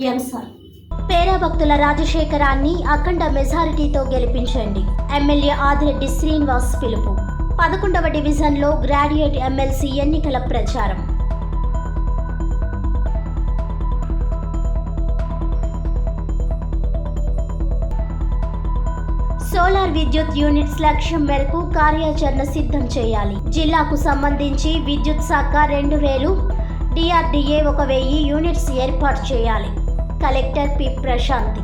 ముఖ్యాంశాలు. పేరా భక్తుల రాజశేఖరాన్ని అఖండ మెజారిటీతో గెలిపించండి. ఎమ్మెల్యే ఆదిరెడ్డి శ్రీనివాస్ పిలుపు. 11వ డివిజన్లో గ్రాడ్యుయేట్ ఎమ్మెల్సీ ఎన్నికల ప్రచారం. సోలార్ విద్యుత్ యూనిట్స్ లక్ష్యం మేరకు కార్యాచరణ సిద్ధం చేయాలి. జిల్లాకు సంబంధించి విద్యుత్ శాఖ 2000, డిఆర్డీఏ 1000 యూనిట్స్ ఏర్పాటు చేయాలి. Collector P Prashanti.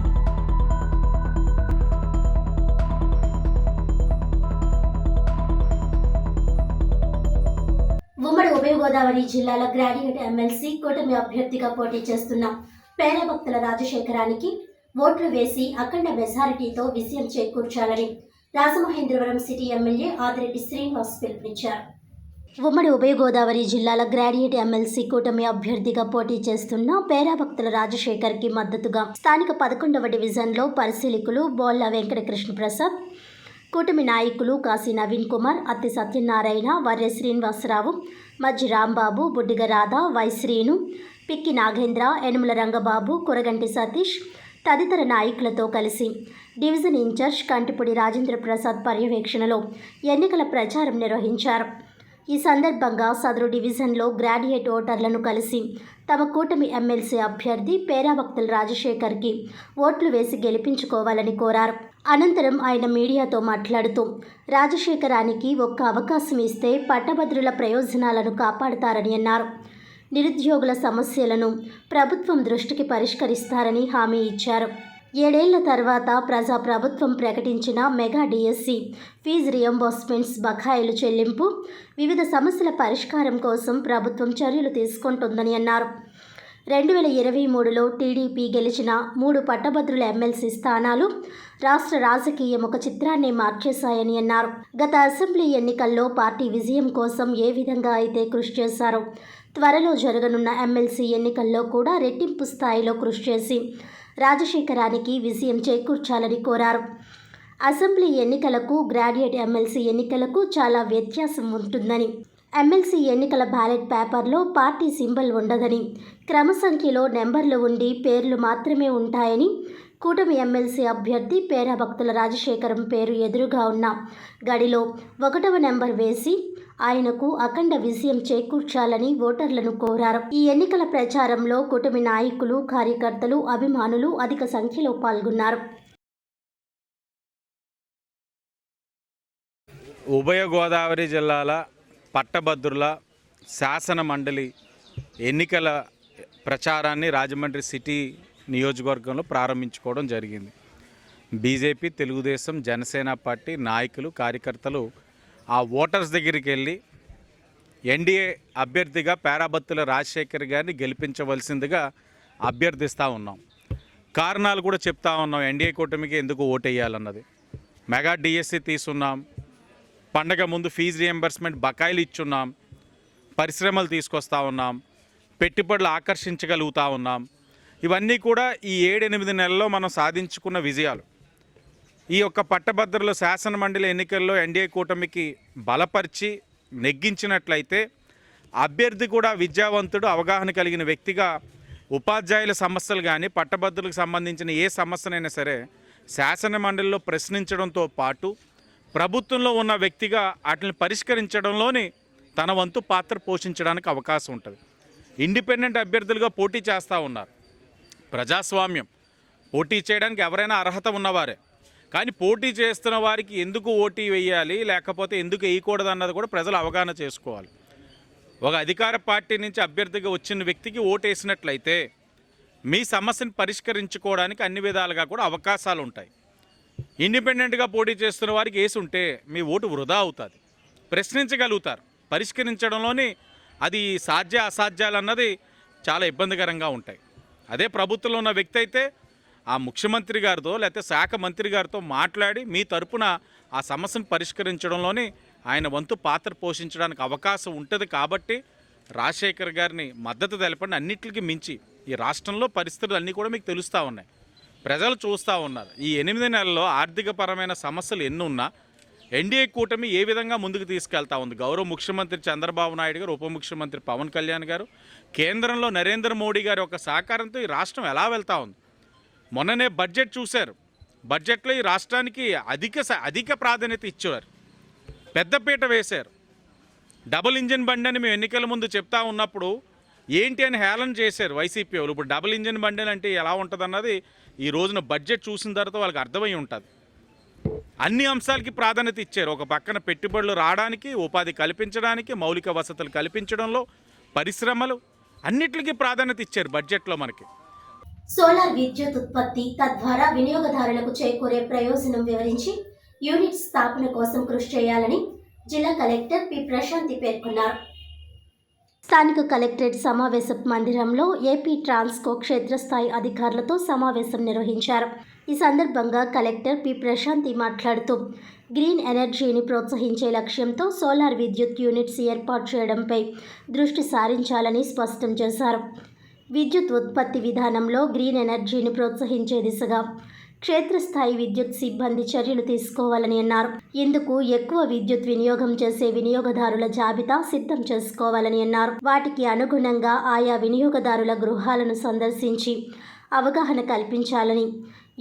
ఉమ్మడి ఉభయ గోదావరి జిల్లాల గ్రాడ్యుయేట్ ఎమ్మెల్సీ కూటమి అభ్యర్థిగా పోటీ చేస్తున్న పేరా భక్తుల రాజశేఖరానికి ఓట్లు వేసి అఖండ మెజారిటీతో విజయం చేకూర్చాలని రాజమహేంద్రవరం సిటీ ఎమ్మెల్యే ఆదిరెడ్డి శ్రీనివాస్ పిలుపునిచ్చారు. ఉమ్మడి ఉభయ గోదావరి జిల్లాల గ్రాడ్యుయేట్ ఎమ్మెల్సీ కూటమి అభ్యర్థిగా పోటీ చేస్తున్న పేరా భక్తుల రాజశేఖర్కి మద్దతుగా స్థానిక 11వ డివిజన్లో పరిశీలకులు బోల్లా వెంకటకృష్ణ ప్రసాద్, కూటమి నాయకులు కాశీ నవీన్ కుమార్, అత్తి సత్యనారాయణ, వర్య శ్రీనివాసరావు, మజ్జి రాంబాబు, బుడ్డిగ రాధ, వై శ్రీను, పిక్కి నాగేంద్ర, యనుమల రంగబాబు, కురగంటి సతీష్ తదితర నాయకులతో కలిసి డివిజన్ ఇన్ఛార్జ్ కంటిపూడి రాజేంద్ర ప్రసాద్ పర్యవేక్షణలో ఎన్నికల ప్రచారం నిర్వహించారు. ఈ సందర్భంగా సదరు డివిజన్లో గ్రాడ్యుయేట్ ఓటర్లను కలిసి తమ కూటమి ఎమ్మెల్సీ అభ్యర్థి పేరా భక్తుల రాజశేఖర్కి ఓట్లు వేసి గెలిపించుకోవాలని కోరారు. అనంతరం ఆయన మీడియాతో మాట్లాడుతూ రాజశేఖరానికి ఒక్క అవకాశం ఇస్తే పట్టభద్రుల ప్రయోజనాలను కాపాడుతారని అన్నారు. నిరుద్యోగుల సమస్యలను ప్రభుత్వం దృష్టికి పరిష్కరిస్తారని హామీ ఇచ్చారు. 7 ఏళ్ల తర్వాత ప్రజాప్రభుత్వం ప్రకటించిన మెగా డిఎస్సి ఫీజు రియంబర్స్మెంట్స్ బకాయిలు చెల్లింపు, వివిధ సమస్యల పరిష్కారం కోసం ప్రభుత్వం చర్యలు తీసుకుంటుందని అన్నారు. 2023లో టీడీపీ గెలిచిన 3 పట్టభద్రుల ఎమ్మెల్సీ స్థానాలు రాష్ట్ర రాజకీయం ఒక చిత్రాన్ని మార్చేశాయని అన్నారు. గత అసెంబ్లీ ఎన్నికల్లో పార్టీ విజయం కోసం ఏ విధంగా అయితే కృషి చేశారో త్వరలో జరగనున్న ఎమ్మెల్సీ ఎన్నికల్లో కూడా రెట్టింపు స్థాయిలో కృషి చేసి రాజశేఖరానికి విజయం చేకూర్చాలని కోరారు. అసెంబ్లీ ఎన్నికలకు గ్రాడ్యుయేట్ ఎమ్మెల్సీ ఎన్నికలకు చాలా వ్యత్యాసం ఉంటుందని, ఎమ్మెల్సీ ఎన్నికల బ్యాలెట్ పేపర్లో పార్టీ సింబల్ ఉండదని, క్రమ సంఖ్యలో నెంబర్లు ఉండి పేర్లు మాత్రమే ఉంటాయని, కూటమి ఎమ్మెల్సీ అభ్యర్థి పేరా భక్తుల రాజశేఖరం పేరు ఎదురుగా ఉన్న గడిలో 1వ నెంబర్ వేసి ఆయనకు అఖండ విజయం చేకూర్చాలని ఓటర్లను కోరారు. ఈ ఎన్నికల ప్రచారంలో కూటమి నాయకులు, కార్యకర్తలు, అభిమానులు అధిక సంఖ్యలో పాల్గొన్నారు. ఉభయ గోదావరి జిల్లాల పట్టభద్రుల శాసన మండలి ఎన్నికల ప్రచారాన్ని రాజమండ్రి సిటీ నియోజకవర్గంలో ప్రారంభించుకోవడం జరిగింది. బీజేపీ, తెలుగుదేశం, జనసేన పార్టీ నాయకులు, కార్యకర్తలు ఆ ఓటర్స్ దగ్గరికి వెళ్ళి ఎన్డీఏ అభ్యర్థిగా పేరా భక్తుల రాజశేఖర్ గారిని గెలిపించవలసిందిగా అభ్యర్థిస్తూ ఉన్నాం. కారణాలు కూడా చెప్తా ఉన్నాం. ఎన్డీఏ కూటమికి ఎందుకు ఓటేయాలన్నది. మెగా డిఎస్సి తీసున్నాం, పండగ ముందు ఫీజు రియంబర్స్మెంట్ బకాయిలు ఇచ్చున్నాం, పరిశ్రమలు తీసుకొస్తా ఉన్నాం, పెట్టుబడులు ఆకర్షించగలుగుతూ ఉన్నాం. ఇవన్నీ కూడా ఈ 7-8 నెలల్లో మనం సాధించుకున్న విజయాలు. ఈ యొక్క పట్టభద్రుల శాసన మండలి ఎన్నికల్లో ఎన్డీఏ కూటమికి బలపరిచి నెగ్గించినట్లయితే అభ్యర్థి కూడా విద్యావంతుడు, అవగాహన కలిగిన వ్యక్తిగా ఉపాధ్యాయుల సమస్యలు కానీ పట్టభద్రులకు సంబంధించిన ఏ సమస్యనైనా సరే శాసన మండలిలో ప్రశ్నించడంతో పాటు ప్రభుత్వంలో ఉన్న వ్యక్తిగా వాటిని పరిష్కరించడంలోని తన వంతు పాత్ర పోషించడానికి అవకాశం ఉంటుంది. ఇండిపెండెంట్ అభ్యర్థులుగా పోటీ చేస్తూ ఉన్నారు. ప్రజాస్వామ్యం, పోటీ చేయడానికి ఎవరైనా అర్హత ఉన్నవారే. కానీ పోటీ చేస్తున్న వారికి ఎందుకు ఓటు వేయాలి, లేకపోతే ఎందుకు వేయకూడదు అన్నది కూడా ప్రజలు అవగాహన చేసుకోవాలి. ఒక అధికార పార్టీ నుంచి అభ్యర్థిగా వచ్చిన వ్యక్తికి ఓటు వేసినట్లయితే మీ సమస్యను పరిష్కరించుకోవడానికి అన్ని విధాలుగా కూడా అవకాశాలు ఉంటాయి. ఇండిపెండెంట్గా పోటీ చేస్తున్న వారికి వేసి ఉంటే మీ ఓటు వృధా అవుతుంది. ప్రశ్నించగలుగుతారు. పరిష్కరించడంలోని అది సాధ్య అసాధ్యాలు అన్నది చాలా ఇబ్బందికరంగా ఉంటాయి. అదే ప్రభుత్వంలో ఉన్న వ్యక్తి అయితే ఆ ముఖ్యమంత్రి గారితో లేకపోతే శాఖ మంత్రి గారితో మాట్లాడి మీ తరపున ఆ సమస్యను పరిష్కరించడంలోని ఆయన వంతు పాత్ర పోషించడానికి అవకాశం ఉంటుంది. కాబట్టి రాజశేఖర్ గారిని మద్దతు తెలపండి. అన్నిటికీ మించి ఈ రాష్ట్రంలో పరిస్థితులు అన్నీ కూడా మీకు తెలుస్తూ ఉన్నాయి, ప్రజలు చూస్తూ ఉన్నారు. ఈ 8 నెలల్లో ఆర్థికపరమైన సమస్యలు ఎన్ని ఉన్నా ఎన్డీఏ కూటమి ఏ విధంగా ముందుకు తీసుకెళ్తా ఉంది. గౌరవ ముఖ్యమంత్రి చంద్రబాబు నాయుడు గారు, ఉప ముఖ్యమంత్రి పవన్ కళ్యాణ్ గారు, కేంద్రంలో నరేంద్ర మోడీ గారి యొక్క సహకారంతో ఈ రాష్ట్రం ఎలా వెళ్తూ ఉంది. మొన్ననే బడ్జెట్ చూశారు. బడ్జెట్లో ఈ రాష్ట్రానికి అధిక ప్రాధాన్యత ఇచ్చారు, పెద్దపీట వేశారు. డబుల్ ఇంజిన్ బండి అని మేము ఎన్నికల ముందు చెప్తా ఉన్నప్పుడు ఏంటి అని హేళన చేశారు వైసీపీ వాళ్ళు. ఇప్పుడు డబుల్ ఇంజిన్ బండి అంటే ఎలా ఉంటుంది అన్నది ఈ రోజున బడ్జెట్ చూసిన తర్వాత వాళ్ళకి అర్థమై ఉంటుంది. అన్ని అంశాలకి ప్రాధాన్యత ఇచ్చారు. ఒక పక్కన పెట్టుబడులు రావడానికి, ఉపాధి కల్పించడానికి, మౌలిక వసతులు కల్పించడంలో, పరిశ్రమలు అన్నిటికీ ప్రాధాన్యత ఇచ్చారు బడ్జెట్లో మనకి. సోలార్ విద్యుత్ ఉత్పత్తి తద్వారా వినియోగదారులకు చేకూరే ప్రయోజనం వివరించి యూనిట్ స్థాపన కోసం కృషి చేయాలని జిల్లా కలెక్టర్ పి ప్రశాంతి పేర్కొన్నారు. స్థానిక కలెక్టరేట్ సమావేశ మందిరంలో ఏపీ ట్రాన్స్కో క్షేత్రస్థాయి అధికారులతో సమావేశం నిర్వహించారు. ఈ సందర్భంగా కలెక్టర్ పి ప్రశాంతి మాట్లాడుతూ గ్రీన్ ఎనర్జీని ప్రోత్సహించే లక్ష్యంతో సోలార్ విద్యుత్ యూనిట్స్ ఏర్పాటు చేయడంపై దృష్టి సారించాలని స్పష్టం చేశారు. విద్యుత్ ఉత్పత్తి విధానంలో గ్రీన్ ఎనర్జీని ప్రోత్సహించే దిశగా క్షేత్రస్థాయి విద్యుత్ సిబ్బంది చర్యలు తీసుకోవాలని అన్నారు. ఇందుకు ఎక్కువ విద్యుత్ వినియోగం చేసే వినియోగదారుల జాబితా సిద్ధం చేసుకోవాలని అన్నారు. వాటికి అనుగుణంగా ఆయా వినియోగదారుల గృహాలను సందర్శించి అవగాహన కల్పించాలని,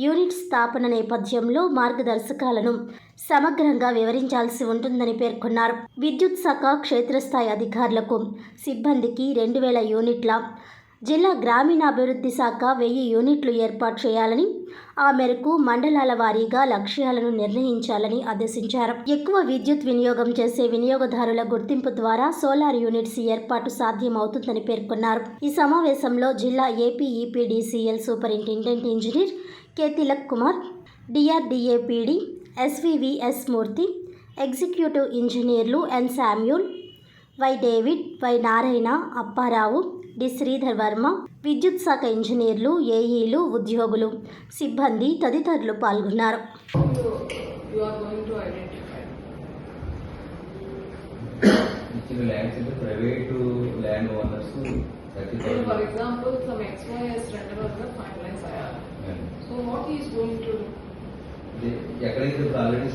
యూనిట్ స్థాపన నేపథ్యంలో మార్గదర్శకాలను సమగ్రంగా వివరించాల్సి ఉంటుందని పేర్కొన్నారు. విద్యుత్ శాఖ క్షేత్రస్థాయి అధికారులకు సిబ్బందికి 2000 యూనిట్ల, జిల్లా గ్రామీణాభివృద్ధి శాఖ 1000 యూనిట్లు ఏర్పాటు చేయాలని, ఆ మేరకు మండలాల వారీగా లక్ష్యాలను నిర్ణయించాలని ఆదేశించారు. ఎక్కువ విద్యుత్ వినియోగం చేసే వినియోగదారుల గుర్తింపు ద్వారా సోలార్ యూనిట్స్ ఏర్పాటు సాధ్యమవుతుందని పేర్కొన్నారు. ఈ సమావేశంలో జిల్లా APEPDCL superintendent engineer K Tilak Kumar, DRDA PD SVVS Murthy, executive ఇంజనీర్లు N Samuel, Y David, Y Narayana, Apparao, D Sridhar Varma, విద్యుత్ శాఖ ఇంజనీర్లు, ఏఈలు, ఉద్యోగులు, సిబ్బంది తదితరులు పాల్గొన్నారు. ఎక్కడైతే ఆల్రెడీ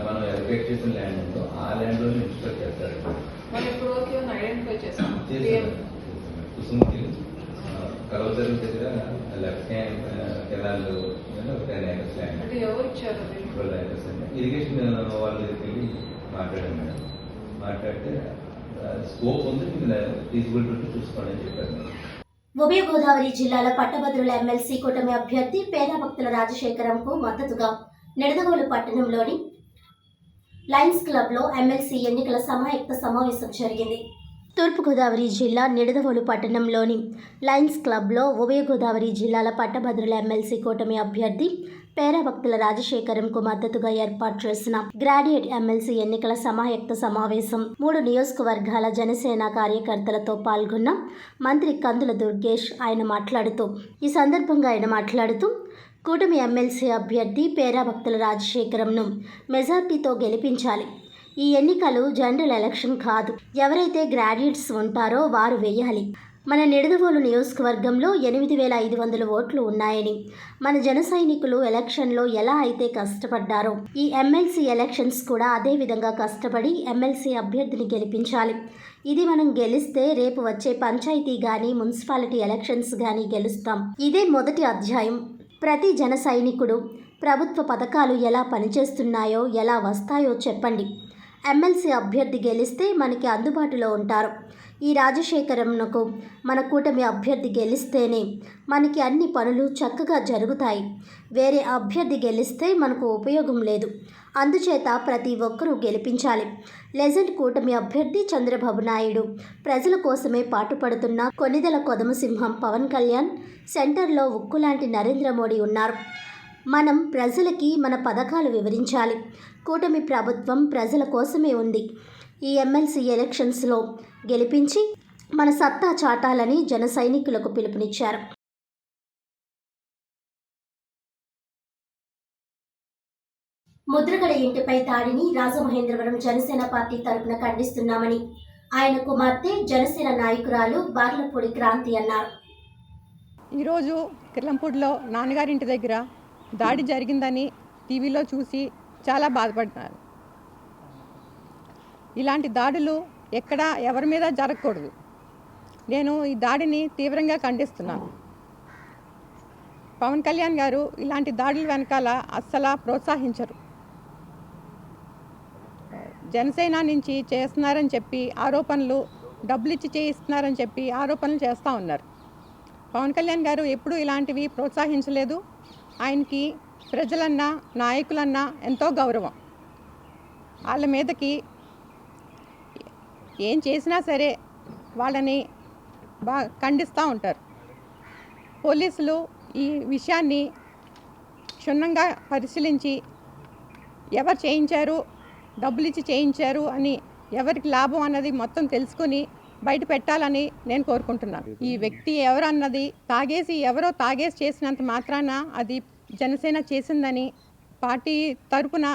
మనం ఎలకేట్ చేసిన ల్యాండ్ ఉందో ఆ ల్యాండ్ లో ఇన్స్ట్రక్ట్ చేస్తారు. మనం ఇప్పుడు ఐడెంటిఫై చేసాం. కుసుమకి కలవతరు దగ్గర left hand canal 10 acres land. అంటే ఎవరు ఇచ్చారు? 12 acres అండి. ఇరిగేషన్ వాళ్ళ దగ్గరికి వెళ్ళి మాట్లాడాను మేడం. మాట్లాడితే స్కోప్ ఉంది, ఫీజిబిలిటీ చూసుకోండి అని చెప్పారు. ఉభయ గోదావరి జిల్లాల పట్టభద్రుల ఎమ్మెల్సీ కూటమి అభ్యర్థి పేరాభక్తుల రాజశేఖరంకు మద్దతుగా నిడదవోలు పట్టణంలోని లయన్స్ క్లబ్లో ఎమ్మెల్సీ ఎన్నికల సమాయత్త సమావేశం జరిగింది. తూర్పుగోదావరి జిల్లా నిడదవోలు పట్టణంలోని లయన్స్ క్లబ్లో ఉభయ గోదావరి జిల్లాల పట్టభద్రుల ఎమ్మెల్సీ కూటమి అభ్యర్థి పేరాభక్తుల రాజశేఖరంకు మద్దతుగా ఏర్పాటు చేసిన గ్రాడ్యుయేట్ ఎమ్మెల్సీ ఎన్నికల సమాయత్త సమావేశం 3 నియోజకవర్గాల జనసేన కార్యకర్తలతో పాల్గొన్న మంత్రి కందుల దుర్గేష్ ఈ సందర్భంగా ఆయన మాట్లాడుతూ కూటమి ఎమ్మెల్సీ అభ్యర్థి పేరాభక్తుల రాజశేఖరంను మెజార్టీతో గెలిపించాలి. ఈ ఎన్నికలు జనరల్ ఎలక్షన్ కాదు. ఎవరైతే గ్రాడ్యుయేట్స్ ఉంటారో వారు వేయాలి. మన నిడదవోలు నియోజకవర్గంలో 8500 ఓట్లు ఉన్నాయని, మన జన సైనికులు ఎలక్షన్లో ఎలా అయితే కష్టపడ్డారో ఈ ఎమ్మెల్సీ ఎలక్షన్స్ కూడా అదే విధంగా కష్టపడి ఎమ్మెల్సీ అభ్యర్థిని గెలిపించాలి. ఇది మనం గెలిస్తే రేపు వచ్చే పంచాయతీ కానీ మున్సిపాలిటీ ఎలక్షన్స్ కానీ గెలుస్తాం. ఇదే మొదటి అధ్యాయం. ప్రతి జన సైనికుడు ప్రభుత్వ పథకాలు ఎలా పనిచేస్తున్నాయో, ఎలా వస్తాయో చెప్పండి. ఎమ్మెల్సీ అభ్యర్థి గెలిస్తే మనకి అందుబాటులో ఉంటారు. ఈ రాజశేఖరంకు మన కూటమి అభ్యర్థి గెలిస్తేనే మనకి అన్ని పనులు చక్కగా జరుగుతాయి. వేరే అభ్యర్థి గెలిస్తే మనకు ఉపయోగం లేదు. అందుచేత ప్రతి ఒక్కరూ గెలిపించాలి. లెజెండ్ కూటమి అభ్యర్థి చంద్రబాబు నాయుడు ప్రజల కోసమే పాటుపడుతున్న కొనిదెల కొదమసింహం పవన్ కళ్యాణ్, సెంటర్లో ఉక్కులాంటి నరేంద్ర మోడీ ఉన్నారు. మనం ప్రజలకి మన పథకాలు వివరించాలి. కూటమి ప్రభుత్వం ప్రజల కోసమే ఉంది. ఈ ఎమ్మెల్సీ ఎలక్షన్స్లో గెలిపించి మన సత్తా చాటాలని జన సైనికులకు పిలుపునిచ్చారు. ముద్రగడ ఇంటిపై దాడిని రాజమహేంద్రవరం జనసేన పార్టీ తరపున ఖండిస్తున్నామని ఆయన కుమార్తె జనసేన నాయకురాలు బార్లపూడి క్రాంతి అన్నారు. ఈరోజు కిర్లంపూడిలో నాన్నగారింటి దగ్గర దాడి జరిగిందని టీవీలో చూసి చాలా బాధపడ్డారు. ఇలాంటి దాడులు ఎక్కడ ఎవరి మీద జరగకూడదు. నేను ఈ దాడిని తీవ్రంగా ఖండిస్తున్నాను. పవన్ కళ్యాణ్ గారు ఇలాంటి దాడుల వెనకాల అస్సలు ప్రోత్సహించరు. జనసేన నుంచి చేస్తున్నారని చెప్పి ఆరోపణలు, డబ్బులు ఇచ్చి చేయిస్తున్నారని చెప్పి ఆరోపణలు చేస్తూ ఉన్నారు. పవన్ కళ్యాణ్ గారు ఎప్పుడూ ఇలాంటివి ప్రోత్సహించలేదు. ఆయనకి ప్రజలన్నా నాయకులన్నా ఎంతో గౌరవం. వాళ్ళ మీదకి ఏం చేసినా సరే వాళ్ళని బాగా ఖండిస్తూ ఉంటారు. పోలీసులు ఈ విషయాన్ని క్షుణ్ణంగా పరిశీలించి ఎవరు చేయించారు, డబ్బులు ఇచ్చి చేయించారు అని, ఎవరికి లాభం అన్నది మొత్తం తెలుసుకొని బయట పెట్టాలని నేను కోరుకుంటున్నాను. ఈ వ్యక్తి ఎవరన్నది ఎవరో తాగేసి చేసినంత మాత్రాన అది జనసేన చేసిందని పార్టీ తరపున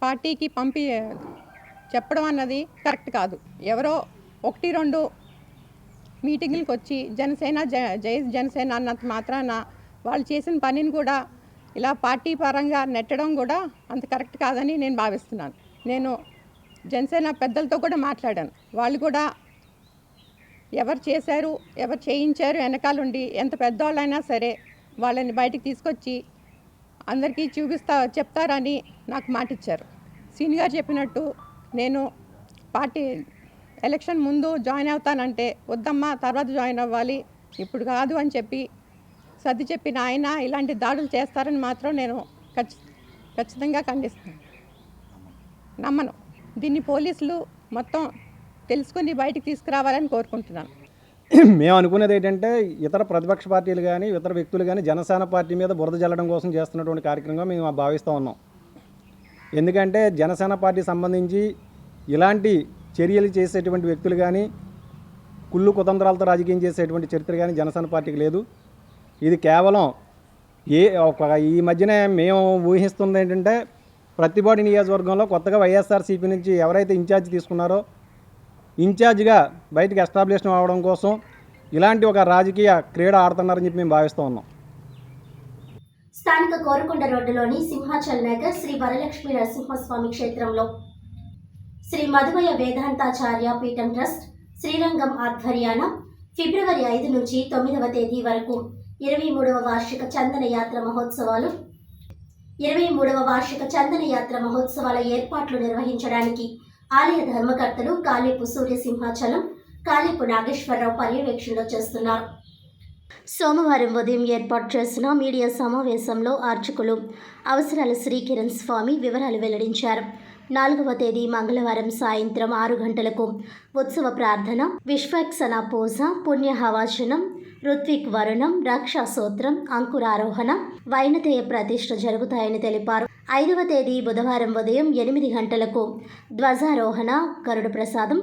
పార్టీకి చెప్పడం అన్నది కరెక్ట్ కాదు. ఎవరో 1-2 మీటింగులకు వచ్చి జనసేన జై జనసేన అన్నంత మాత్రాన వాళ్ళు చేసిన పనిని కూడా ఇలా పార్టీ పరంగా నెట్టడం కూడా అంత కరెక్ట్ కాదని నేను భావిస్తున్నాను. నేను జనసేన పెద్దలతో కూడా మాట్లాడాను. వాళ్ళు కూడా ఎవరు చేశారు, ఎవరు చేయించారు వెనకాలండి ఎంత పెద్దవాళ్ళైనా సరే వాళ్ళని బయటికి తీసుకొచ్చి అందరికీ చెప్తారని నాకు మాట ఇచ్చారు. సీని గారు చెప్పినట్టు నేను పార్టీ ఎలక్షన్ ముందు జాయిన్ అవుతానంటే వద్దమ్మా తర్వాత జాయిన్ అవ్వాలి, ఇప్పుడు కాదు అని చెప్పి సర్ది చెప్పిన ఆయన ఇలాంటి దాడులు చేస్తారని మాత్రం నేను ఖచ్చితంగా ఖండిస్తాను. నమ్మను. దీన్ని పోలీసులు మొత్తం తెలుసుకుని బయటికి తీసుకురావాలని కోరుకుంటున్నాను. మేము అనుకునేది ఏంటంటే ఇతర ప్రతిపక్ష పార్టీలు కానీ ఇతర వ్యక్తులు కానీ జనసేన పార్టీ మీద బురద జల్లడం కోసం చేస్తున్నటువంటి కార్యక్రమంగా మేము భావిస్తూ ఉన్నాం. ఎందుకంటే జనసేన పార్టీ సంబంధించి ఇలాంటి చర్యలు చేసేటువంటి వ్యక్తులు కానీ కుళ్ళు కుతంత్రాలతో రాజకీయం చేసేటువంటి చరిత్ర కానీ జనసేన పార్టీకి లేదు. ఇది కేవలం ఈ మధ్యనే మేము ఊహిస్తుంది ఏంటంటే ప్రతిపాడు నియోజకవర్గంలో కొత్తగా వైఎస్ఆర్సీపీ నుంచి ఎవరైతే ఇన్ఛార్జ్ తీసుకున్నారో ఇన్ఛార్జ్గా బయటకు ఎస్టాబ్లిష్ అవ్వడం కోసం ఇలాంటి ఒక రాజకీయ క్రీడ ఆడుతున్నారని చెప్పి మేము భావిస్తూ ఉన్నాం. స్థానిక కోరుకొండ రోడ్డులోని సింహాచల్ నగర్ శ్రీ వరలక్ష్మీ నరసింహస్వామి క్షేత్రంలో శ్రీ మధువయ వేదాంతాచార్య పీఠం ట్రస్ట్ శ్రీరంగం ఆధ్వర్యాన ఫిబ్రవరి 5 నుంచి 9వ తేదీ వరకు 23వ వార్షిక చందన యాత్ర మహోత్సవాల ఏర్పాట్లు నిర్వహించడానికి ఆలయ ధర్మకర్తలు కాళీపు సూర్యసింహాచలం, కాళీపు నాగేశ్వరరావు పర్యవేక్షణలో చేస్తున్నారు. సోమవారం ఉదయం ఏర్పాటు చేసిన మీడియా సమావేశంలో అర్చకులు అవసరాల శ్రీకిరణ్ స్వామి వివరాలు వెల్లడించారు. 4వ తేదీ మంగళవారం సాయంత్రం 6 గంటలకు ఉత్సవ ప్రార్థన, విశ్వక్సన పూజ, పుణ్యహవాచనం, ఋత్విక్ వరుణం, రక్షాసూత్రం, అంకురారోహణ, వైనతేయ ప్రతిష్ఠ జరుగుతాయని తెలిపారు. 5వ తేదీ బుధవారం ఉదయం 8 గంటలకు ధ్వజారోహణ, గరుడ ప్రసాదం,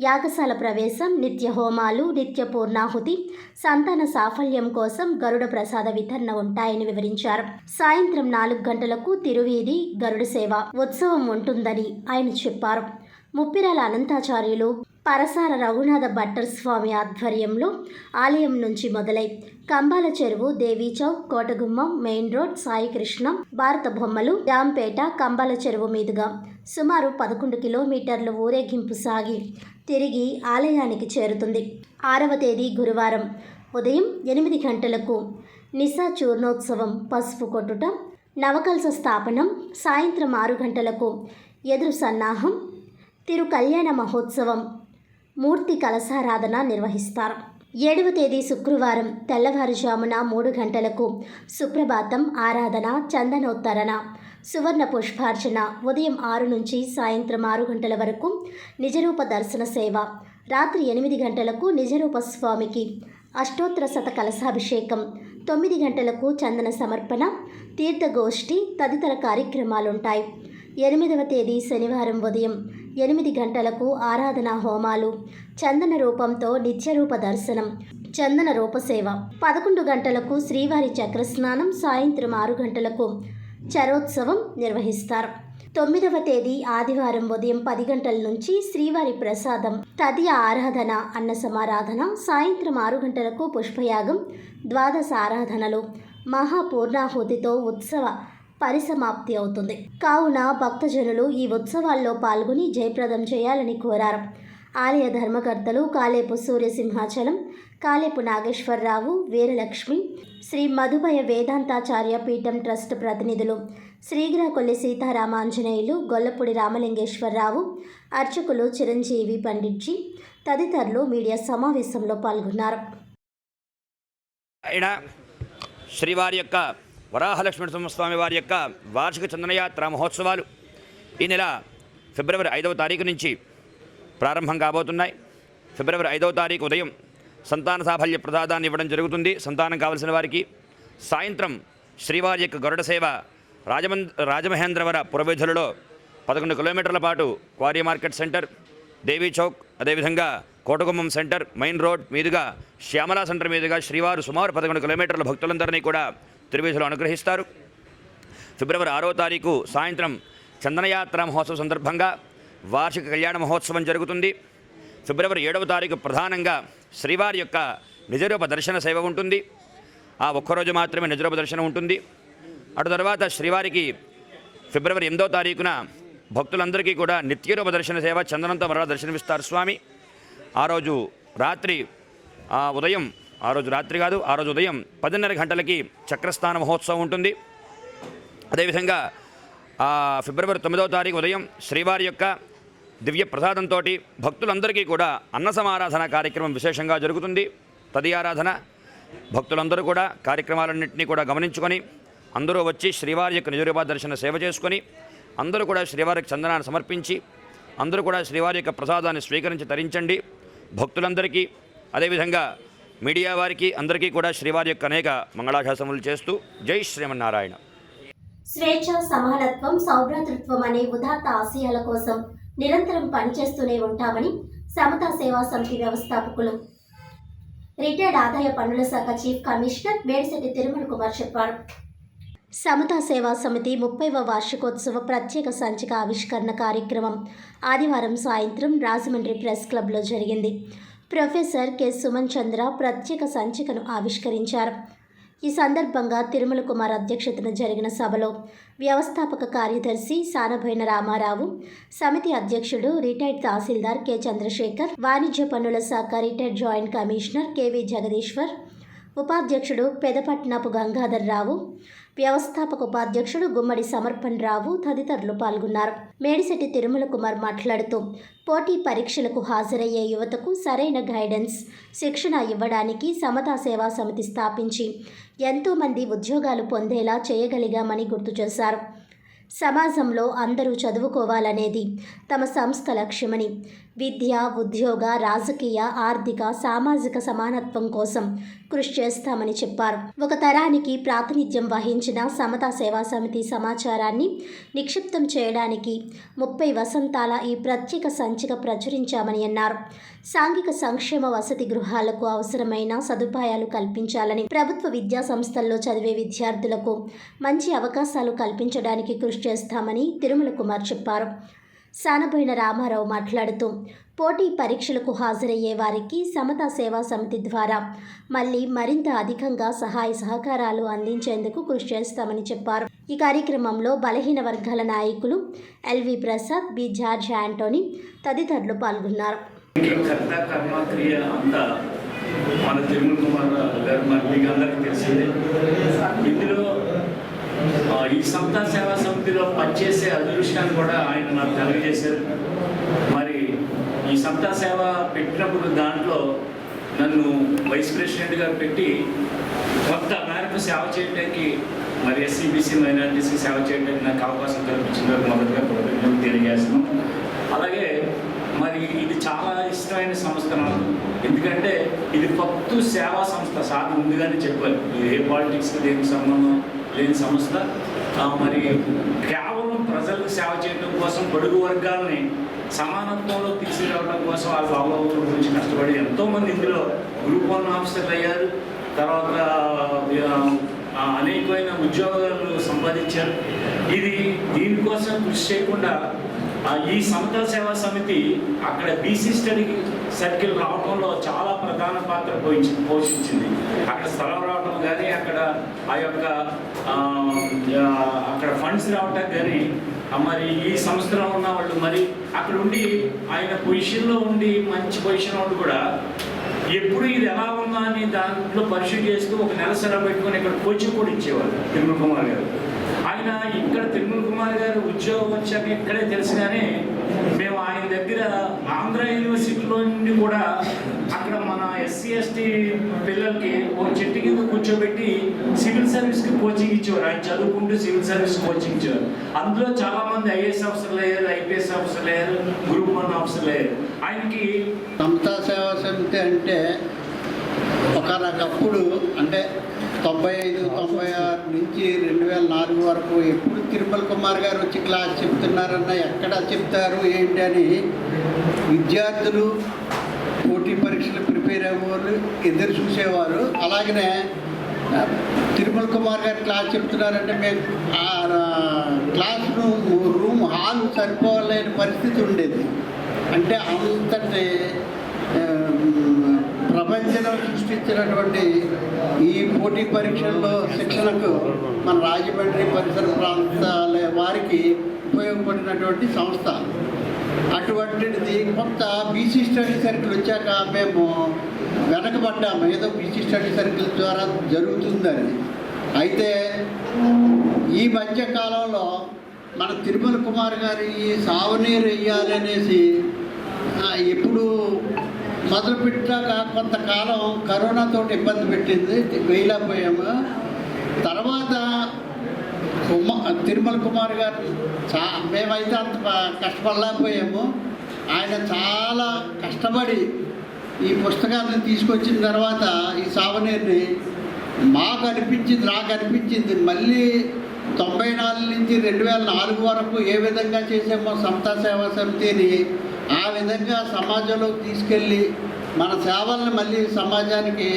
యాగశాల ప్రవేశం, నిత్య హోమాలు, నిత్య పూర్ణాహుతి, సంతాన సాఫల్యం కోసం గరుడ ప్రసాద వితరణ ఉంటాయని వివరించారు. సాయంత్రం 4 గంటలకు తిరువీధి గరుడ సేవ ఉత్సవం ఉంటుందని ఆయన చెప్పారు. ముప్పిరాల అనంతాచార్యులు పరసార రఘునాథ భట్టర్ స్వామి ఆధ్వర్యంలో ఆలయం నుంచి మొదలై కంబాల చెరువు, దేవీ చౌక్, కోటగుమ్మం, మెయిన్ రోడ్, సాయికృష్ణ, భారత బొమ్మలు, జాంపేట, కంబాల చెరువు మీదుగా సుమారు 11 కిలోమీటర్లు ఊరేగింపు సాగి తిరిగి ఆలయానికి చేరుతుంది. 6వ తేదీ గురువారం ఉదయం 8 గంటలకు నిశా చూర్ణోత్సవం, పసుపు కొట్టుట, నవకలశ స్థాపనం, సాయంత్రం 6 గంటలకు ఎదురు సన్నాహం, తిరు కళ్యాణ మహోత్సవం, మూర్తి కలశారాధన నిర్వహిస్తారు. 7వ తేదీ శుక్రవారం తెల్లవారుజామున 3 గంటలకు సుప్రభాతం, ఆరాధన, చందనోత్తరణ, సువర్ణ పుష్పార్చన, ఉదయం 6 నుంచి సాయంత్రం 6 గంటల వరకు నిజరూప దర్శన సేవ, రాత్రి 8 గంటలకు నిజరూప స్వామికి అష్టోత్తర శత కలశాభిషేకం, 9 గంటలకు చందన సమర్పణ, తీర్థగోష్ఠి తదితర కార్యక్రమాలుంటాయి. 8వ తేదీ శనివారం ఉదయం 8 గంటలకు ఆరాధనా హోమాలు, చందన రూపంతో నిత్యరూప దర్శనం, చందన రూపసేవ, 11 గంటలకు శ్రీవారి చక్రస్నానం, సాయంత్రం 6 గంటలకు చరోత్సవం నిర్వహిస్తారు. 9వ తేదీ ఆదివారం ఉదయం 10 గంటల నుంచి శ్రీవారి ప్రసాదం, తదియ ఆరాధన, అన్న సమారాధన, సాయంత్రం 6 గంటలకు పుష్పయాగం, ద్వాదశ ఆరాధనలు, మహాపూర్ణాహుతితో ఉత్సవ పరిసమాప్తి అవుతుంది. కావున భక్తజనులు ఈ ఉత్సవాల్లో పాల్గొని జయప్రదం చేయాలని కోరారు. ఆలయ ధర్మకర్తలు కాలేపు సూర్యసింహాచలం, కాలేపు నాగేశ్వరరావు, వీరలక్ష్మి, శ్రీ మధుబయ వేదాంతాచార్య పీఠం ట్రస్ట్ ప్రతినిధులు శ్రీగిరాకొల్లి సీతారామాంజనేయులు, గొల్లపూడి రామలింగేశ్వరరావు, అర్చకులు చిరంజీవి పండిట్జీ తదితరులు మీడియా సమావేశంలో పాల్గొన్నారు. శ్రీవారి యొక్క వరాహలక్ష్మీనరసింహస్వామి వారి యొక్క వార్షిక చందనయాత్ర మహోత్సవాలు ఈ నెల ఫిబ్రవరి 5వ తారీఖు నుంచి ప్రారంభం కాబోతున్నాయి. ఫిబ్రవరి 5వ తారీఖు ఉదయం సంతాన సాఫల్య ప్రసాదాన్ని ఇవ్వడం జరుగుతుంది. సంతానం కావలసిన వారికి సాయంత్రం శ్రీవారి యొక్క గరుడ సేవ రాజమహేంద్రవర పురవీధులలో 11 కిలోమీటర్ల పాటు క్వారీ మార్కెట్ సెంటర్, దేవీ చౌక్, అదేవిధంగా కోటగుమ్మం సెంటర్, మెయిన్ రోడ్ మీదుగా శ్యామలా సెంటర్ మీదుగా శ్రీవారు సుమారు 11 కిలోమీటర్ల భక్తులందరినీ కూడా తిరువీధిలో అనుగ్రహిస్తారు. ఫిబ్రవరి 6వ తారీఖు సాయంత్రం చందనయాత్ర మహోత్సవం సందర్భంగా వార్షిక కళ్యాణ మహోత్సవం జరుగుతుంది. ఫిబ్రవరి 7వ తారీఖు ప్రధానంగా శ్రీవారి యొక్క నిజరూప దర్శన సేవ ఉంటుంది. ఆ ఒక్కరోజు మాత్రమే నిజరూప దర్శనం ఉంటుంది. అటు తర్వాత శ్రీవారికి ఫిబ్రవరి 8వ తారీఖున భక్తులందరికీ కూడా నిత్యరూప దర్శన సేవ చందనంతో మరలా దర్శనమిస్తారు స్వామి. ఆ రోజు ఉదయం 10:30 గంటలకి చక్రస్థాన మహోత్సవం ఉంటుంది. అదేవిధంగా ఫిబ్రవరి 9వ తారీఖు ఉదయం శ్రీవారి యొక్క దివ్య ప్రసాదంతో భక్తులందరికీ కూడా అన్న సమారాధన కార్యక్రమం విశేషంగా జరుగుతుంది. తదియారాధన భక్తులందరూ కూడా కార్యక్రమాలన్నింటినీ కూడా గమనించుకొని అందరూ వచ్చి శ్రీవారి యొక్క నిజరూప దర్శన సేవ చేసుకొని అందరూ కూడా శ్రీవారికి చందనాన్ని సమర్పించి అందరూ కూడా శ్రీవారి యొక్క ప్రసాదాన్ని స్వీకరించి తరించండి. భక్తులందరికీ అదేవిధంగా మీడియా వారికి అందరికీ కూడా శ్రీవారి యొక్క అనేక మంగళాశాసనములు చేస్తూ జై శ్రీమన్నారాయణ. స్వేచ్ఛ, సమానత్వం, సౌభ్రాతృత్వం అనే ఉదాత్త ఆశయాల కోసం నిరంతరం పనిచేస్తూనే ఉంటామని సమతా సేవా సమితి వ్యవస్థాపకులు రిటైర్డ్ ఆదాయ పన్నుల శాఖ చీఫ్ కమిషనర్ మేడిశెట్టి తిరుమల కుమార్ చెప్పారు. సమతా సేవా సమితి 30వ వార్షికోత్సవ ప్రత్యేక సంచిక ఆవిష్కరణ కార్యక్రమం ఆదివారం సాయంత్రం రాజమండ్రి ప్రెస్ క్లబ్లో జరిగింది. ప్రొఫెసర్ కె సుమన్ చంద్ర ప్రత్యేక సంచికను ఆవిష్కరించారు. ఈ సందర్భంగా తిరుమల కుమార్ అధ్యక్షతన జరిగిన సభలో వ్యవస్థాపక కార్యదర్శి సానబోయిన రామారావు, సమితి అధ్యక్షుడు రిటైర్డ్ తహసీల్దార్ కె చంద్రశేఖర్, వాణిజ్య పన్నుల శాఖ retired joint commissioner KV Jagadishwar, ఉపాధ్యక్షుడు పెదపట్నపు గంగాధర్ రావు, వ్యవస్థాపక ఉపాధ్యక్షుడు గుమ్మడి సమర్పణ్ రావు తదితరులు పాల్గొన్నారు. మేడిశెట్టి తిరుమల కుమార్ మాట్లాడుతూ పోటీ పరీక్షలకు హాజరయ్యే యువతకు సరైన గైడెన్స్, శిక్షణ ఇవ్వడానికి సమతా సేవా సమితి స్థాపించి ఎంతోమంది ఉద్యోగాలు పొందేలా చేయగలిగామని గుర్తు చేశారు. సమాజంలో అందరూ చదువుకోవాలనేది తమ సంస్థ లక్ష్యమని, విద్య, ఉద్యోగ, రాజకీయ, ఆర్థిక, సామాజిక సమానత్వం కోసం కృషి చేస్తామని చెప్పారు. ఒక తరానికి ప్రాతినిధ్యం వహించిన సమతా సేవా సమితి సమాచారాన్ని నిక్షిప్తం చేయడానికి 30 వసంతాల ఈ ప్రత్యేక సంచిక ప్రచురించామని అన్నారు. సాంఘిక సంక్షేమ వసతి గృహాలకు అవసరమైన సదుపాయాలు కల్పించాలని, ప్రభుత్వ విద్యా సంస్థల్లో చదివే విద్యార్థులకు మంచి అవకాశాలు కల్పించడానికి కృషి చేస్తామని తిరుమల కుమార్ చెప్పారు. సానబోయిన రామారావు మాట్లాడుతూ పోటీ పరీక్షలకు హాజరయ్యే వారికి సమతా సేవా సమితి ద్వారా మరింత అధికంగా సహాయ సహకారాలు అందించేందుకు కృషి చేస్తామని చెప్పారు. ఈ కార్యక్రమంలో బలహీన వర్గాల నాయకులు LV Prasad, B George Antony తదితరులు పాల్గొన్నారు. మన తిరుమల కుమార్ గారు మీకు అందరికీ తెలిసిందే. ఇందులో ఈ సమతా సేవా సమితిలో పనిచేసే అదృష్టాన్ని కూడా ఆయన నాకు తెలియజేశారు. మరి ఈ సమతా సేవ పెట్టినప్పుడు దాంట్లో నన్ను వైస్ ప్రెసిడెంట్గా పెట్టి కొంత మేరకు సేవ చేయడానికి, మరి ఎస్సీబీసీ మైనారిటీస్కి సేవ చేయడానికి నాకు అవకాశం కల్పించినందుకు మొదటిగా కృతజ్ఞతలు తెలియజేస్తున్నాం. అలాగే మరి ఇది చాలా ఇష్టమైన సంస్థ నాకు. ఎందుకంటే ఇది పత్తు సేవా సంస్థ. సార్ ముందుగానే చెప్పారు, ఇది ఏ పాలిటిక్స్కి దేనికి సంబంధం లేని సంస్థ. మరి కేవలం ప్రజలకు సేవ చేయడం కోసం, బడుగు వర్గాలని సమానత్వంలో తీసుకురావడం కోసం వాళ్ళ బాబుల గురించి కష్టపడి ఎంతోమంది ఇందులో గ్రూప్ 1 ఆఫీసర్లు అయ్యారు. తర్వాత అనేకమైన ఉద్యోగాలు సంపాదించారు. దీనికోసం కృషి చేయకుండా ఈ సమతా సేవా సమితి అక్కడ బీసీ స్టడీ సర్కిల్ రావడంలో చాలా ప్రధాన పాత్ర పోషించింది. అక్కడ స్థలం రావడం కానీ, అక్కడ ఆ యొక్క అక్కడ ఫండ్స్ రావటం కానీ, మరి ఈ సంస్థలో ఉన్న వాళ్ళు మరి అక్కడ ఉండి ఆయన పొజిషన్లో ఉండి మంచి పొజిషన్ వాళ్ళు కూడా ఎప్పుడు ఇది ఎలా ఉందా అని దాంట్లో పరిశీలి చేస్తూ ఒక నెల సెలవు పెట్టుకొని ఇక్కడ కోచింగ్ కూడా ఇచ్చేవారు తిరుమల కుమార్ గారు. ఆయన ఇక్కడ తిరుమల కుమార్ గారు ఉద్యోగం వచ్చాక ఇక్కడే తెలుసు, కానీ మేము ఆయన దగ్గర ఆంధ్ర యూనివర్సిటీలో నుండి కూడా అక్కడ మన SC/ST పిల్లలకి ఒక చెట్టు కింద కూర్చోబెట్టి సివిల్ సర్వీస్కి కోచింగ్ ఇచ్చేవారు. ఆయన చదువుకుంటూ సివిల్ సర్వీస్ కోచింగ్ ఇచ్చేవారు. అందులో చాలామంది IAS ఆఫీసర్లు అయ్యారు, IPS ఆఫీసర్లు అయ్యారు, గ్రూప్ 1 ఆఫీసర్లు అయ్యారు. ఆయనకి సమతా సేవా సమితి అంటే ఒకనప్పుడు అంటే 95, 96 నుంచి 2004 వరకు ఎప్పుడు తిరుమల కుమార్ గారు వచ్చి క్లాస్ చెప్తున్నారన్న, ఎక్కడ చెప్తారు ఏంటి అని విద్యార్థులు పోటీ పరీక్షలు ప్రిపేర్ అయ్యేవాళ్ళు ఎదురు చూసేవారు. అలాగనే తిరుమల కుమార్ గారు క్లాస్ చెప్తున్నారంటే మేము క్లాస్ రూమ్ హాల్ సరిపోలేని పరిస్థితి ఉండేది. అంటే అంతటి ప్రపంచంలో సృష్టించినటువంటి ఈ పోటీ పరీక్షల్లో శిక్షణకు మన రాజమండ్రి పరిసర ప్రాంతాల వారికి ఉపయోగపడినటువంటి సంస్థ. అటువంటిది కొంత BC స్టడీ సర్కిల్ వచ్చాక మేము వెనకబడ్డాము, ఏదో BC స్టడీ సర్కిల్ ద్వారా జరుగుతుందని. అయితే ఈ మధ్య కాలంలో మన తిరుమల కుమార్ గారి సావనీరు వెయ్యాలనేసి ఎప్పుడు మొదలుపెట్టాక కొంతకాలం కరోనాతో ఇబ్బంది పెట్టింది, వేయలేకపోయాము. తర్వాత తిరుమల కుమార్ గారు మేమైతే అంత కష్టపడలేకపోయాము. ఆయన చాలా కష్టపడి ఈ పుస్తకాన్ని తీసుకొచ్చిన తర్వాత ఈ సావనీరుని నాకు అనిపించింది మళ్ళీ 94 నుంచి 2004 వరకు ఏ విధంగా చేసామో సమతా సేవా సమితిని ఆ విధంగా సమాజంలోకి తీసుకెళ్ళి మన సేవలను మళ్ళీ సమాజానికి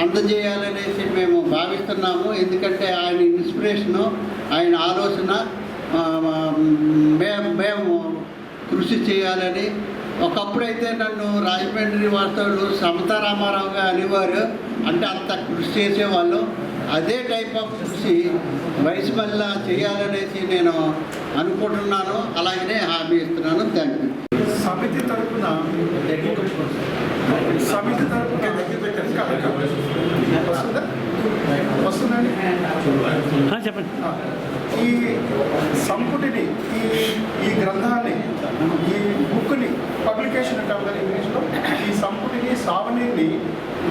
అందజేయాలనేసి మేము భావిస్తున్నాము. ఎందుకంటే ఆయన ఇన్స్పిరేషను, ఆయన ఆలోచన మేము కృషి చేయాలని. ఒకప్పుడైతే నన్ను రాజమండ్రి వాస్తవులు సమతా రామారావుగా అనేవారు, అంటే అంత కృషి చేసేవాళ్ళు. అదే టైప్ ఆఫ్ కృషి వయసు వల్ల చేయాలనేసి నేను అనుకుంటున్నాను, అలాగనే హామీ ఇస్తున్నాను. Thank you. సమితి తరఫున వస్తుందండి. చెప్పండి. ఈ సంపుటిని ఈ గ్రంథాన్ని ఈ బుక్ని పబ్లికేషన్ అంటాం కదా ఇంగ్లీష్లో, ఈ సంపుటిని సావనీర్ని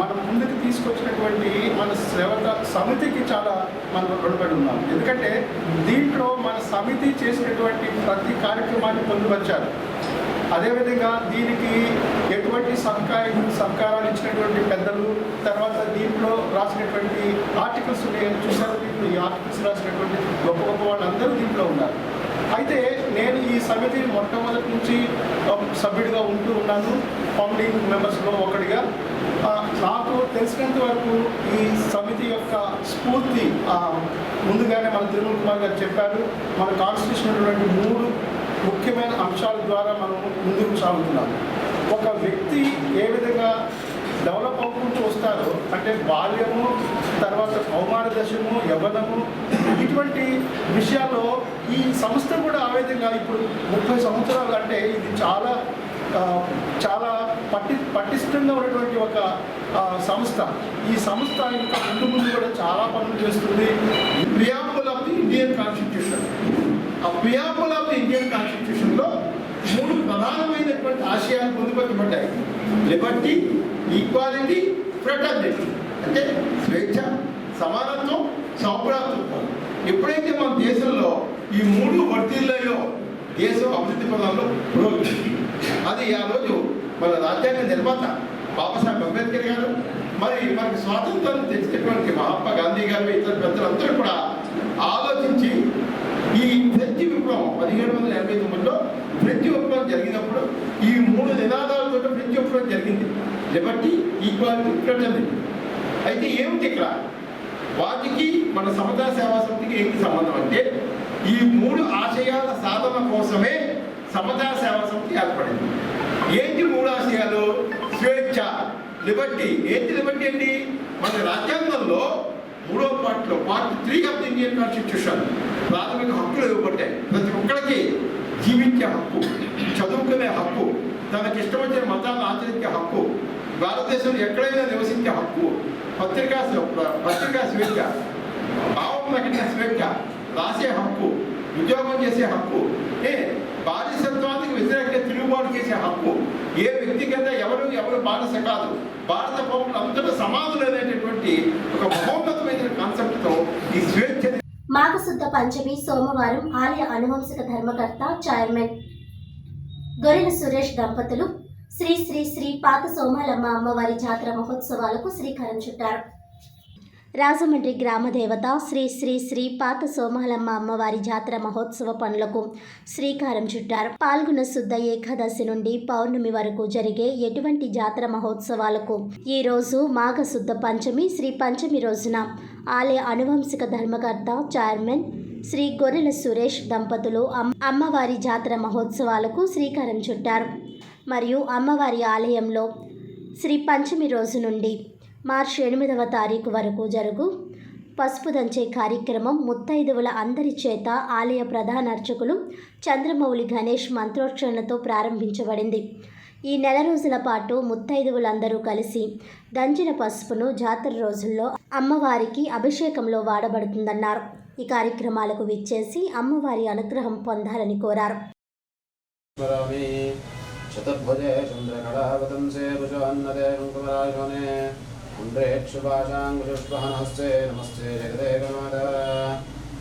మనం ముందుకు తీసుకొచ్చినటువంటి మన సేవక సమితికి చాలా మనం రుణపడి ఉన్నాం. ఎందుకంటే దీంట్లో మన సమితి చేసినటువంటి ప్రతి కార్యక్రమాన్ని పొందుపరిచారు. అదేవిధంగా దీనికి ఎటువంటి సహకారాలు ఇచ్చినటువంటి పెద్దలు, తర్వాత దీంట్లో రాసినటువంటి ఆర్టికల్స్ చూసారు. దీంట్లో ఈ ఆర్టికల్స్ రాసినటువంటి గొప్ప గొప్ప వాళ్ళందరూ దీంట్లో ఉన్నారు. అయితే నేను ఈ సమితి మొట్టమొదటి నుంచి సభ్యుడిగా ఉంటూ ఉన్నాను, ఫౌండింగ్ మెంబర్స్లో ఒకటిగా. నాకు తెలిసినంత వరకు ఈ సమితి యొక్క స్ఫూర్తి ముందుగానే మన తిరుమల కుమార్ గారు చెప్పారు. మన కాన్స్టిట్యూషన్ ఉన్నటువంటి 3 ముఖ్యమైన అంశాల ద్వారా మనం ముందుకు సాగుతున్నాం. ఒక వ్యక్తి ఏ విధంగా డెవలప్ అవుకుంటూ వస్తారో, అంటే బాల్యము, తర్వాత కౌమార దశము, యవ్వనము, ఇటువంటి విషయాల్లో ఈ సంస్థ కూడా ఆ విధంగా ఇప్పుడు 30 సంవత్సరాలు అంటే ఇది చాలా చాలా పటిష్టంగా ఉన్నటువంటి ఒక సంస్థ. ఈ సంస్థ ఇంకా ముందు కూడా చాలా పనులు చేస్తుంది. Preamble of the Indian constitution, ఆ ప్రియాంబుల్ ఆఫ్ ది ఇండియన్ కాన్స్టిట్యూషన్లో 3 ప్రధానమైనటువంటి ఆశయాలు పొందుపరచబడ్డాయి. లిబర్టీ, ఈక్వాలిటీ, ఫ్రెటర్నిటీ, అంటే స్వేచ్ఛ, సమానత్వం, సౌభ్రాతృత్వం. ఎప్పుడైతే మన దేశంలో ఈ 3 వర్తిల్లాయో దేశం అభివృద్ధి పదంలో పురోగతి. అది ఆ రోజు మన రాజ్యాంగ నిర్మాత బాబాసాహెబ్ అంబేద్కర్ గారు, మరి మనకి స్వాతంత్రం తెచ్చినటువంటి మహాత్మా గాంధీ గారు, ఇతర పెద్దలందరూ కూడా ఆలోచించి ఈ ఫ్రెంచ్ విప్లవం 1789లో ఫ్రెంచ్ విప్లవం జరిగినప్పుడు ఈ 3 నినాదాలతో ఫ్రెంచ్ విప్లవం జరిగింది. Liberty, equality, fraternity. అయితే ఏమిటి ఇక్కడ వాటికి మన సమతా సేవా సమితికి ఏంటి సంబంధం అంటే, ఈ 3 ఆశయాల సాధన కోసమే సమతా సేవా సమితి ఏర్పడింది. ఏంటి 3 ఆశయాలు? స్వేచ్ఛ, లిబర్టీ. ఏంటి లిబర్టీ అండి? మన రాజ్యాంగంలో 3వ పార్ట్లో part 3 of the Indian constitution ప్రాథమిక హక్కులు ఇవ్వబడ్డాయి. ప్రతి ఒక్కరికి జీవించే హక్కు, చదువుకునే హక్కు, తనకి ఇష్టమైన మతాన్ని ఆచరించే హక్కు, భారతదేశంలో ఎక్కడైనా నివసించే హక్కు, పత్రికా స్వేచ్ఛ, భావం ప్రకటన స్వేచ్ఛ, రాసే హక్కు, ఉద్యోగం చేసే హక్కు, బానిసత్వానికి వ్యతిరేకంగా తిరుగుబాటు చేసే హక్కు, ఏ వ్యక్తి కింద ఎవరు బానిస కాదు, భారత పౌరులు అందరూ సమానులు అనేటటువంటి ఒక మహోన్నతమైన కాన్సెప్ట్తో ఈ స్వేచ్ఛ. మాఘశుద్ధ పంచమి సోమవారం ఆలయ అనువంశిక ధర్మకర్త చైర్మన్ గొర్రెల సురేష్ దంపతులు శ్రీ శ్రీ శ్రీ పాత సోమాలమ్మ అమ్మవారి జాతర మహోత్సవాలకు శ్రీకారం చుట్టారు. రాజమండ్రి గ్రామ దేవత శ్రీ శ్రీ శ్రీ పాత సోమాలమ్మ అమ్మవారి జాతర మహోత్సవ పనులకు శ్రీకారం చుట్టారు. పాల్గొన శుద్ధ ఏకాదశి నుండి పౌర్ణమి వరకు జరిగే ఎటువంటి జాతర మహోత్సవాలకు ఈ రోజు మాఘశుద్ధ పంచమి శ్రీ పంచమి రోజున ఆలయ అనువంశిక ధర్మకర్త చైర్మన్ శ్రీ గొర్రెల సురేష్ దంపతులు అమ్మవారి జాతర మహోత్సవాలకు శ్రీకారం చుట్టారు. మరియు అమ్మవారి ఆలయంలో శ్రీ పంచమి రోజు నుండి మార్చి 8వ తారీఖు వరకు జరుగు పసుపు దంచే కార్యక్రమం ముత్తైదువుల అందరి చేత ఆలయ ప్రధాన అర్చకులు చంద్రమౌళి గణేష్ మంత్రోచ్చరణతో ప్రారంభించబడింది. ఈ నెల రోజుల పాటు ముత్తైదువులందరూ కలిసి దంచిన పసుపును జాతర రోజుల్లో అమ్మవారికి అభిషేకంలో వాడబడుతుందన్నారు. ఈ కార్యక్రమాలకు విచ్చేసి అమ్మవారి అనుగ్రహం పొందాలని కోరారు. చతుర్భుజే చంద్రకళావతంసే భుజాన్నదే కుంకుమరాజోనే పుండ్రేక్షుభాషాంగుష్పహనహస్తే నమస్తే జగదేకమాత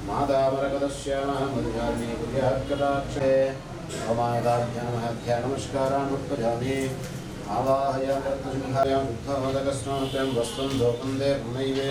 మాతామరకదశ్యామ మధుజామి కుర్యాత్కటాక్షే అవమాదాభ్యానమధ్యా నమస్కారాన్ ఉత్పజామి ఆవాహయామి యుద్ధమోదకస్నాప్యం వస్త్రం దోపందే పునైవే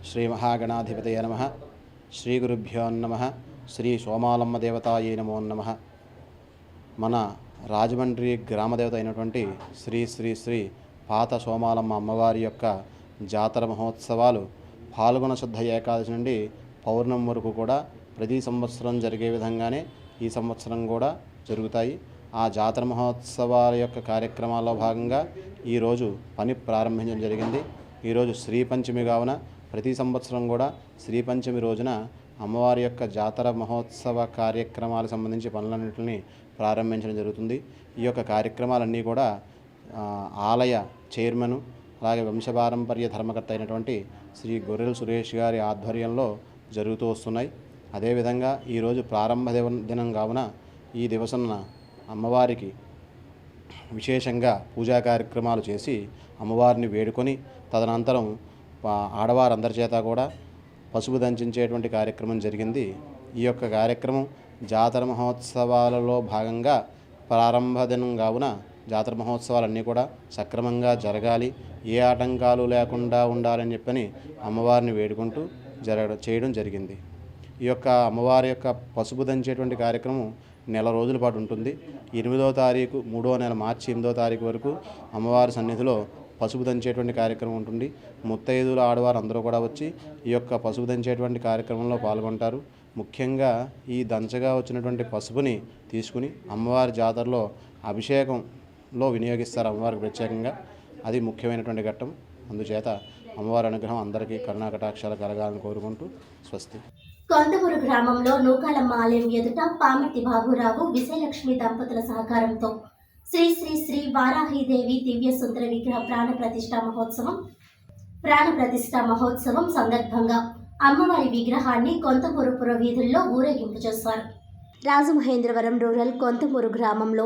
శ్రీ మహాగణాధిపతయ నమః. శ్రీ గురుభ్యో నమః. శ్రీ సోమాలమ్మ దేవతాయే నమో నమః. మన రాజమండ్రి గ్రామదేవత అయినటువంటి శ్రీ శ్రీ శ్రీ పాత సోమాలమ్మ అమ్మవారి యొక్క జాతర మహోత్సవాలు పాల్గొన శుద్ధ ఏకాదశి నుండి పౌర్ణమి వరకు కూడా ప్రతి సంవత్సరం జరిగే విధంగానే ఈ సంవత్సరం కూడా జరుగుతాయి. ఆ జాతర మహోత్సవాల యొక్క కార్యక్రమాల్లో భాగంగా ఈరోజు పని ప్రారంభించడం జరిగింది. ఈరోజు శ్రీ పంచమి కావున ప్రతి సంవత్సరం కూడా శ్రీ పంచమి రోజున అమ్మవారి యొక్క జాతర మహోత్సవ కార్యక్రమాలకు సంబంధించి పనులన్నింటినీ ప్రారంభించడం జరుగుతుంది. ఈ యొక్క కార్యక్రమాలన్నీ కూడా ఆలయ చైర్మను అలాగే వంశపారంపర్య ధర్మకర్త అయినటువంటి శ్రీ గొర్రెల సురేష్ గారి ఆధ్వర్యంలో జరుగుతూ వస్తున్నాయి. అదేవిధంగా ఈరోజు ప్రారంభ దినం కావున ఈ దివసన అమ్మవారికి విశేషంగా పూజా కార్యక్రమాలు చేసి అమ్మవారిని వేడుకొని తదనంతరం ఆడవారందరి చేత కూడా పసుపు దంచేటువంటి కార్యక్రమం జరిగింది. ఈ యొక్క కార్యక్రమం జాతర మహోత్సవాలలో భాగంగా ప్రారంభ దినం కావున జాతర మహోత్సవాలన్నీ కూడా సక్రమంగా జరగాలి, ఏ ఆటంకాలు లేకుండా ఉండాలని చెప్పని అమ్మవారిని వేడుకుంటూ చేయడం జరిగింది. ఈ యొక్క అమ్మవారి యొక్క పసుపు దంచేటువంటి కార్యక్రమం నెల రోజుల పాటు ఉంటుంది. 8వ తారీఖు 3వ నెల మార్చి 8వ తారీఖు వరకు అమ్మవారి సన్నిధిలో పసుపు దంచేటువంటి కార్యక్రమం ఉంటుంది. ముత్తైదువులు ఆడవారు అందరూ కూడా వచ్చి ఈ యొక్క పసుపు దంచేటువంటి కార్యక్రమంలో పాల్గొంటారు. ముఖ్యంగా ఈ దంచగా వచ్చినటువంటి పసుపుని తీసుకుని అమ్మవారి జాతరలో అభిషేకంలో వినియోగిస్తారు అమ్మవారికి ప్రత్యేకంగా. అది ముఖ్యమైనటువంటి ఘట్టం. అందుచేత అమ్మవారి అనుగ్రహం అందరికీ కరుణాకటాక్షాలు కలగాలని కోరుకుంటూ స్వస్తి. కొంతమూరు గ్రామంలో నూకాలమ్మ ఆలయం ఎదుట పామర్తి బాబురావు విజయలక్ష్మి దంపతుల సహకారంతో శ్రీ శ్రీ శ్రీ వారాహిదేవి దివ్య సుందర విగ్రహ ప్రాణ ప్రతిష్ఠా మహోత్సవం సందర్భంగా అమ్మవారి విగ్రహాన్ని కొంతమూరు పురవీధుల్లో ఊరేగింపు చేశారు. రాజమహేంద్రవరం రూరల్ కొంతమూరు గ్రామంలో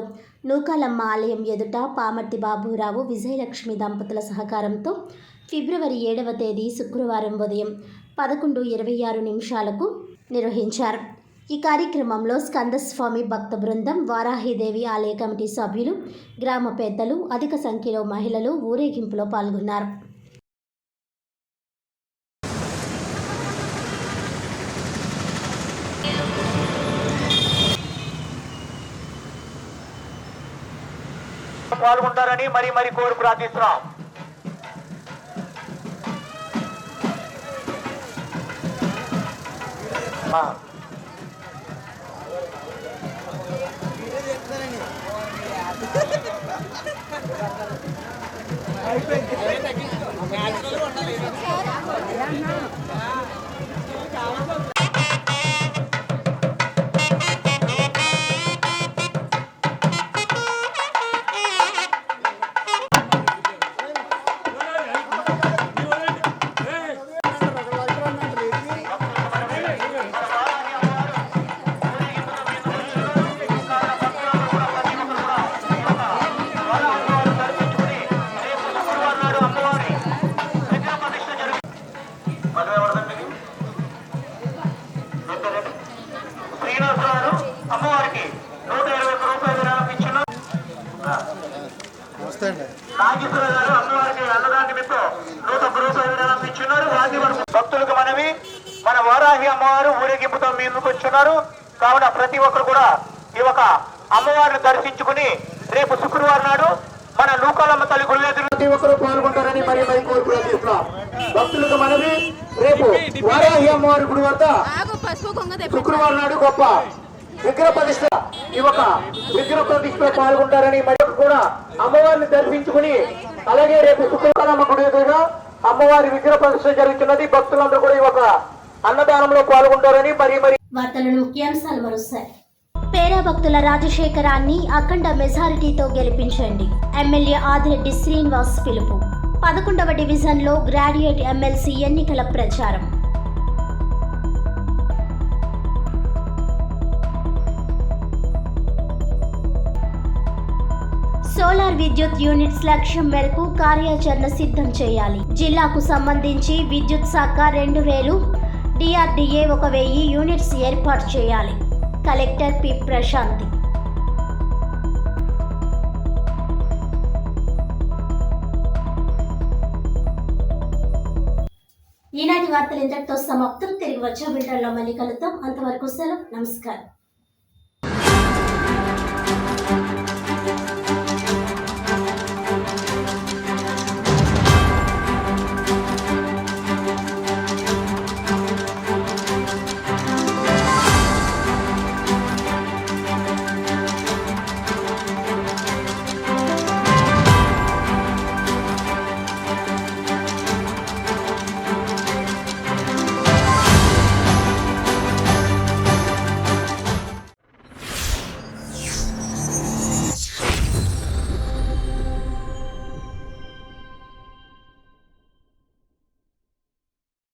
నూకాలమ్మ ఆలయం ఎదుట పామర్తి బాబురావు విజయలక్ష్మి దంపతుల సహకారంతో ఫిబ్రవరి 7వ తేదీ శుక్రవారం ఉదయం 11:26 నిర్వహించారు. ఈ కార్యక్రమంలో స్కందస్వామి భక్త బృందం, వారాహిదేవి ఆలయ కమిటీ సభ్యులు, గ్రామ పెద్దలు, అధిక సంఖ్యలో మహిళలు ఊరేగింపులో పాల్గొన్నారు. పాల్గొంటారని మరి కోరి ప్రార్థిస్తున్నాం. అమ్మవారికి 121 రూపాయలు విరాళం ఇచ్చున్నాం. నాగేశ్వర గారు అమ్మవారికి అన్నదాన నిమిత్తం 101 రూపాయలు విరాళం ఇచ్చున్నారు. భక్తులకు మనవి, మన వారాహి అమ్మవారు ఊరేగింపుతో మీ ముందుకు వచ్చున్నారు. కావున ప్రతి ఒక్కరు కూడా ఈ ఒక అమ్మవారిని దర్శించుకుని రేపు శుక్రవారం నాడు మన నూకాలమ్మ తల్లి గుడి దగ్గర ప్రతి ఒక్కరు పాల్గొంటారని మరి కోరి ప్రార్థిస్తున్నాం. భక్తులకు మనవి, రేపు వారాహి అమ్మవారి గుడి వద్ద శుక్రవారం నాడు గొప్ప విగ్రహ ప్రతిష్ఠ, ఈ ఒక విగ్రహ ప్రతిష్ఠలో పాల్గొంటారని మరి కూడా అమ్మవారిని దర్శించుకుని, అలాగే రేపు శుక్రవారం గుడి దగ్గర అమ్మవారి విగ్రహ ప్రతిష్ఠ జరుగుతున్నది. భక్తులందరూ కూడా ఈ ఒక అన్నదానంలో పాల్గొంటారని మరి వార్తలను ముఖ్యాంశాలు మరోసారి. పేరా భక్తుల రాజశేఖరాన్ని అఖండ మెజారిటీతో గెలిపించండి. ఎమ్మెల్యే ఆదిరెడ్డి శ్రీనివాస్ పిలుపు. 11వ డివిజన్లో గ్రాడ్యుయేట్ ఎమ్మెల్సీ ఎన్నికల ప్రచారం. సోలార్ విద్యుత్ యూనిట్స్ లక్ష్యం మేరకు కార్యాచరణ సిద్ధం చేయాలి. జిల్లాకు సంబంధించి విద్యుత్ శాఖ 2000, డిఆర్డీఏ 1000 యూనిట్స్ ఏర్పాటు చేయాలి. Collector P Prashanti. ఈనాటి వార్తలు ఇంతటితో సమాప్తం. తిరిగి వచ్చే బిల్టన్లో మళ్ళీ కలుద్దాం. అంతవరకు సెలవు. నమస్కారం.